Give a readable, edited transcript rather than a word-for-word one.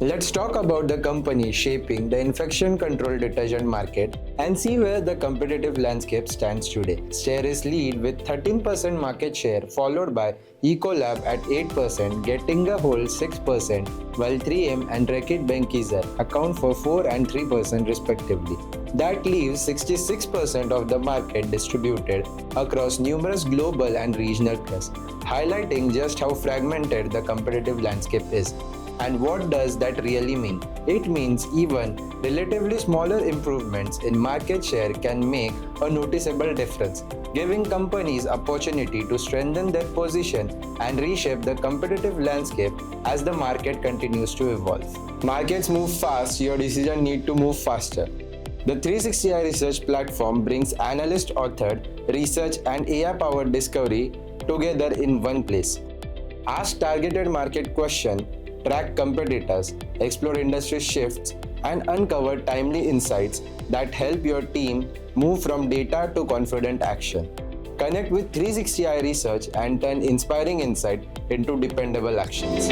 Let's talk about the company shaping the infection control detergent market and see where the competitive landscape stands today. Steris lead with 13% market share, followed by Ecolab at 8%, getting a whole 6%, while 3M and Reckitt Benckiser account for 4 and 3% respectively. That leaves 66% of the market distributed across numerous global and regional players, highlighting just how fragmented the competitive landscape is. And what does that really mean? It means even relatively smaller improvements in market share can make a noticeable difference, giving companies opportunity to strengthen their position and reshape the competitive landscape as the market continues to evolve. Markets move fast, your decision need to move faster. The 360i research platform brings analyst-authored research and AI-powered discovery together in one place. Ask targeted market questions, track competitors, explore industry shifts, and uncover timely insights that help your team move from data to confident action. Connect with 360i Research and turn inspiring insight into dependable actions.